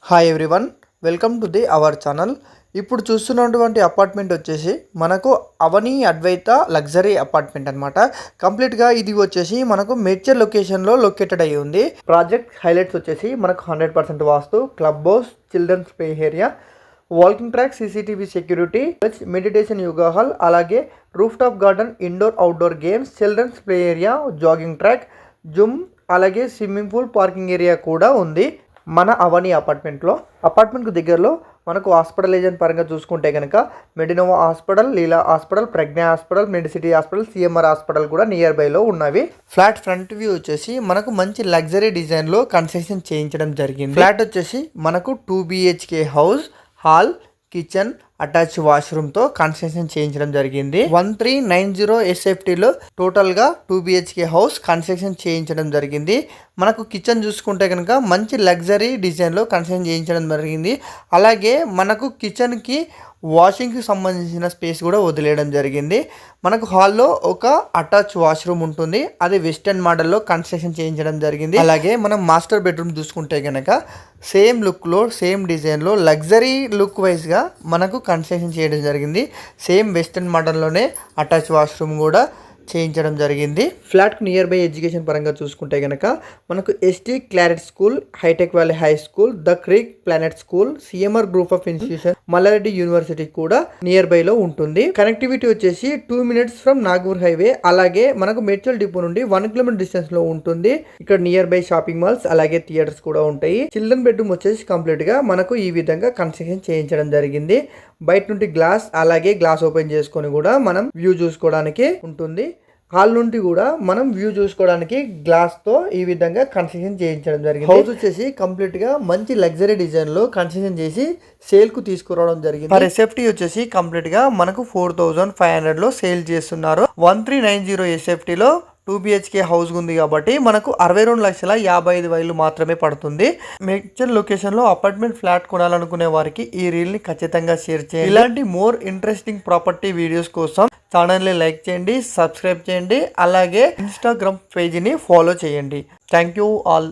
Hi everyone, welcome to our channel. ఇప్పుడు చూస్తున్నటువంటి apartment వచ్చేసి మనకు అవని అద్వైత లగ్జరీ అపార్ట్మెంట్ అనమాట. కంప్లీట్గా ఇది వచ్చేసి మనకు మేడ్చల్ లొకేషన్లో లొకేటెడ్ అయ్యి ఉంది. ప్రాజెక్ట్ హైలైట్స్ వచ్చేసి మనకు 100% vastu, club house, children's play area, walking track, CCTV security, meditation yoga hall, అలాగే roof top garden, indoor outdoor games, children's play area, jogging track, gym, అలాగే స్విమ్మింగ్ పూల్, పార్కింగ్ ఏరియా కూడా ఉంది మన అవని అపార్ట్మెంట్కు దగ్గరలో మనకు హాస్పిటల్ ఏజెంట్ పరంగా చూసుకుంటే కనుక Medinova hospital, Leela hospital, Pragna hospital, Medicity hospital, CMR hospital కూడా నియర్ బైలో ఉన్నవి. ఫ్లాట్ ఫ్రంట్ వ్యూ వచ్చేసి మనకు మంచి లగ్జరీ డిజైన్లో కన్స్ట్రక్షన్ చేయించడం జరిగింది. ఫ్లాట్ వచ్చేసి మనకు 2 BHK house, hall, kitchen, attach వాష్రూమ్తో కన్స్ట్రక్షన్ చేయించడం జరిగింది. 1390 SFTలో టోటల్గా 2 BHK హౌస్ కన్స్ట్రక్షన్ చేయించడం జరిగింది. మనకు కిచెన్ చూసుకుంటే కనుక మంచి లగ్జరీ డిజైన్లో కన్స్ట్రక్షన్ చేయించడం జరిగింది. అలాగే మనకు కిచెన్కి వాషింగ్కి సంబంధించిన స్పేస్ కూడా వదిలేయడం జరిగింది. మనకు హాల్లో ఒక అటాచ్ వాష్రూమ్ ఉంటుంది, అది వెస్టర్న్ మోడల్లో కన్స్ట్రక్షన్ చేయించడం జరిగింది. అలాగే మనం మాస్టర్ బెడ్రూమ్ చూసుకుంటే కనుక సేమ్ లుక్లో, సేమ్ డిజైన్లో, లగ్జరీ లుక్ వైజ్గా మనకు కన్స్ట్రక్షన్ చేయడం జరిగింది. సేమ్ వెస్టర్న్ మోడల్లోనే అటాచ్ వాష్రూమ్ కూడా చేయించడం జరిగింది. ఫ్లాట్కు నియర్ బై ఎడ్యుకేషన్ పరంగా చూసుకుంటే కనుక మనకు ST claret school, hitech valley high school, the creek planet school, CMR group of institution, Mallareddy university కూడా నియర్ బైలో ఉంటుంది. కనెక్టివిటీ వచ్చేసి 2 minutes ఫ్రమ్ నాగూర్ హైవే, అలాగే మనకు మేడ్చల్ డిపో నుండి 1 kilometer డిస్టెన్స్ లో ఉంటుంది. ఇక్కడ నియర్ బై షాపింగ్ మాల్స్, అలాగే థియేటర్స్ కూడా ఉంటాయి. చిల్డ్రన్ బెడ్రూమ్ వచ్చేసి కంప్లీట్ గా మనకు ఈ విధంగా కన్స్ట్రక్షన్ చేయించడం జరిగింది. బయట నుండి గ్లాస్, అలాగే గ్లాస్ ఓపెన్ చేసుకొని కూడా మనం వ్యూ చూసుకోవడానికి ఉంటుంది. హాల్ నుండి కూడా మనం వ్యూ చూసుకోవడానికి గ్లాస్ తో ఈ విధంగా కన్స్ట్రక్షన్ చేయించడం జరిగింది. హౌస్ వచ్చేసి కంప్లీట్ గా మంచి లగ్జరీ డిజైన్ లో కన్స్ట్రక్షన్ చేసి సేల్ కు తీసుకురావడం జరిగింది. ఫర్ SFT వచ్చేసి కంప్లీట్ గా మనకు 4500 లో సేల్ చేస్తున్నారు. 1390 SFT లో 2 BHK హౌస్ ఉంది కాబట్టి మనకు 62,55,000 మాత్రమే పడుతుంది. మేడ్చల్ లొకేషన్ లో అపార్ట్మెంట్ ఫ్లాట్ కొనాలనుకునే వారికి ఈ రీల్ ని ఖచ్చితంగా షేర్ చేయండి. ఇలాంటి మోర్ ఇంట్రెస్టింగ్ ప్రాపర్టీ వీడియోస్ కోసం ఛానల్ ని లైక్ చేయండి, సబ్స్క్రైబ్ చేయండి, అలాగే ఇన్స్టాగ్రామ్ పేజీని ఫాలో చేయండి. Thank you all.